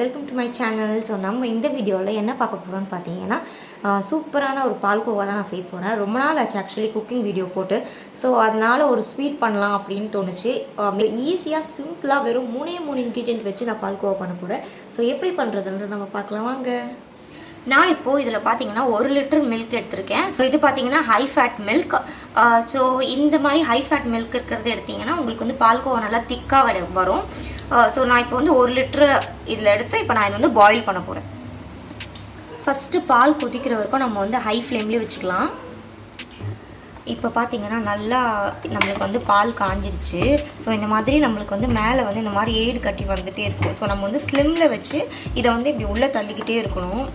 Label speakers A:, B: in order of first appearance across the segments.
A: Welcome to my channel. So நம்ம இந்த வீடியோவில் என்ன பார்க்க போகிறோம்னு பார்த்தீங்கன்னா சூப்பரான ஒரு பால்கோவா தான் நான் செய்ய போகிறேன். ரொம்ப நாள் ஆச்சு ஆக்சுவலி குக்கிங் வீடியோ போட்டு. ஸோ அதனால் ஒரு ஸ்வீட் பண்ணலாம் அப்படின்னு தோணுச்சு. ஈஸியாக சிம்பிளாக வெறும் மூணு இன்க்ரீடியன்ட் வச்சு நான் பால்கோவா பண்ண போகிறேன். ஸோ எப்படி பண்ணுறதுன்னு நம்ம பார்க்கலாம் வாங்க. நான் இப்போது இதில் பார்த்தீங்கன்னா 1 லிட்டர் மில்க் எடுத்திருக்கேன். ஸோ இது பார்த்தீங்கன்னா ஹை ஃபேட் மில்க். ஸோ இந்த மாதிரி ஹை ஃபேட் மில்க் இருக்கிறது எடுத்திங்கன்னா உங்களுக்கு வந்து பால்கோவா நல்லா திக்காக வரும். ஸோ நான் இப்போ வந்து 1 லிட்டரு இதில் எடுத்து இப்போ நான் இது வந்து பாயில் பண்ண போகிறேன். ஃபஸ்ட்டு பால் கொதிக்கிற வரைக்கும் நம்ம வந்து ஹை ஃப்ளேம்லேயே வச்சுக்கலாம். இப்போ பார்த்தீங்கன்னா நல்லா நம்மளுக்கு வந்து பால் காஞ்சிடுச்சு. ஸோ இந்த மாதிரி நம்மளுக்கு வந்து மேலே வந்து இந்த மாதிரி ஏடு கட்டி வந்துகிட்டே இருக்கும். ஸோ நம்ம வந்து ஸ்லிம்மில் வச்சு இதை வந்து இப்படி உள்ளே தள்ளிக்கிட்டே இருக்கணும்.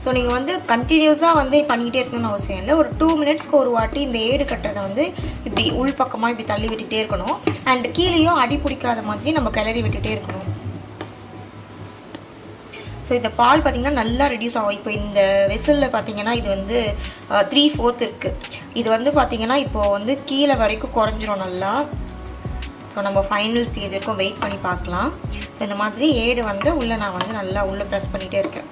A: ஸோ நீங்கள் வந்து கண்டினியூஸாக வந்து பண்ணிக்கிட்டே இருக்கணும்னு அவசியம் இல்லை. ஒரு 2 மினிட்ஸ்க்கு ஒரு வாட்டி இந்த ஏடு கட்டுறதை வந்து இப்படி உள் பக்கமாக இப்படி தள்ளி விட்டுகிட்டே இருக்கணும். அண்ட் கீழேயும் அடி பிடிக்காத மாதிரி நம்ம கிளறி விட்டுகிட்டே இருக்கணும். ஸோ இந்த பால் பார்த்திங்கன்னா நல்லா ரெடியூஸ் ஆகும். இப்போ இந்த வெசலில் பார்த்திங்கன்னா இது வந்து 3/4 இருக்குது. இது வந்து பார்த்திங்கன்னா இப்போது வந்து கீழே வரைக்கும் குறைஞ்சிரும் நல்லா. ஸோ நம்ம ஃபைனல் ஸ்டேஜ் வரைக்கும் வெயிட் பண்ணி பார்க்கலாம். ஸோ இந்த மாதிரி ஏடு வந்து உள்ளே நான் வந்து நல்லா உள்ளே ப்ரெஸ் பண்ணிகிட்டே இருக்கேன்.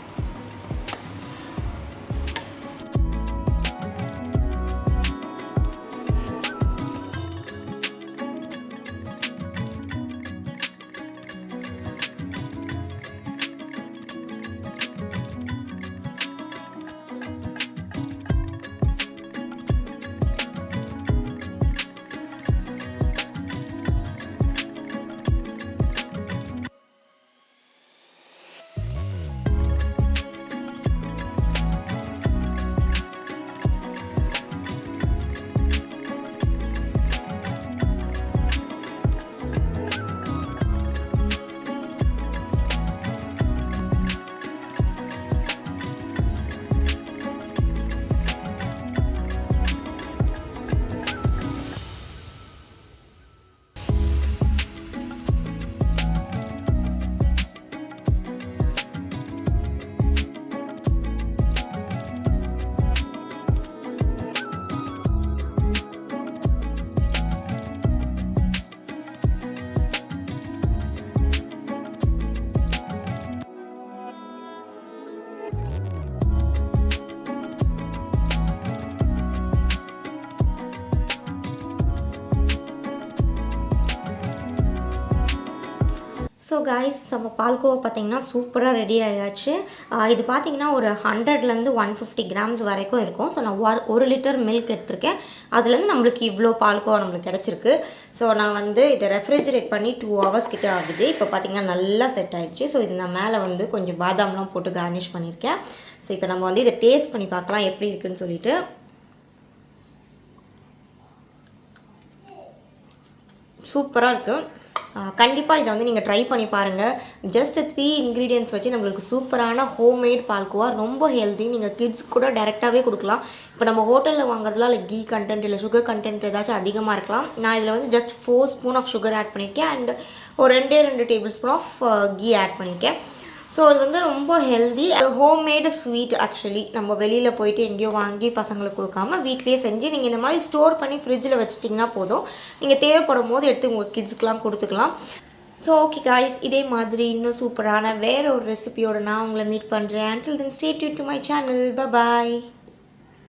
A: ஸோ கைஸ், நம்ம பால்கோவா பார்த்திங்கன்னா சூப்பராக ரெடி ஆகியாச்சு. இது பார்த்திங்கன்னா ஒரு 100லேருந்து 150 கிராம்ஸ் வரைக்கும் இருக்கும். ஸோ நான் 1 லிட்டர் மில்க் எடுத்திருக்கேன். அதுலேருந்து நம்மளுக்கு இவ்வளோ பால்கோவா நம்மளுக்கு கிடச்சிருக்கு. ஸோ நான் வந்து இதை ரெஃப்ரிஜரேட் பண்ணி 2 ஹவர்ஸ் கிட்டே ஆகுது. இப்போ பார்த்திங்கன்னா நல்லா செட் ஆகிடுச்சு. ஸோ இது நான் மேலே வந்து கொஞ்சம் பாதாம்லாம் போட்டு கார்னிஷ் பண்ணியிருக்கேன். ஸோ இப்போ நம்ம வந்து இதை டேஸ்ட் பண்ணி பார்க்கலாம் எப்படி இருக்குதுன்னு சொல்லிட்டு. சூப்பராக இருக்குது. கண்டிப்பாக இதை வந்து நீங்கள் ட்ரை பண்ணி பாருங்கள். ஜஸ்ட் 3 இன்க்ரீடியன்ட்ஸ் வச்சு நம்மளுக்கு சூப்பரான ஹோம்மேட் பால்கோவா, ரொம்ப ஹெல்தி. நீங்கள் கிட்ஸ் கூட டைரெக்டாகவே கொடுக்கலாம். இப்போ நம்ம ஹோட்டலில் வாங்குறதுலாம் இல்லை கீ கண்டென்ட் இல்லை சுகர் கண்டென்ட் ஏதாச்சும் அதிகமாக இருக்கலாம். நான் இதில் வந்து just 4 spoon of sugar add பண்ணியிருக்கேன். அண்ட் ஒரு 2 table spoon of ghee add பண்ணியிருக்கேன். ஸோ அது வந்து ரொம்ப ஹெல்தி. ஹோம்மேடு ஸ்வீட் ஆக்சுவலி நம்ம வெளியில் போயிட்டு எங்கேயோ வாங்கி பசங்களுக்கு கொடுக்காம வீட்லேயே செஞ்சு நீங்கள் இந்த மாதிரி ஸ்டோர் பண்ணி ஃப்ரிட்ஜில் வச்சிட்டிங்கன்னா போதும். நீங்கள் தேவைப்படும் போது எடுத்து உங்கள் கிட்ஸுக்கெலாம் கொடுத்துக்கலாம். ஸோ ஓகே காய்ஸ், இதே மாதிரி இன்னும் சூப்பரான வேறு ஒரு ரெசிபியோடு நான் உங்களை மீட் பண்ணுறேன். Until then, stay tuned to my channel. Bye bye.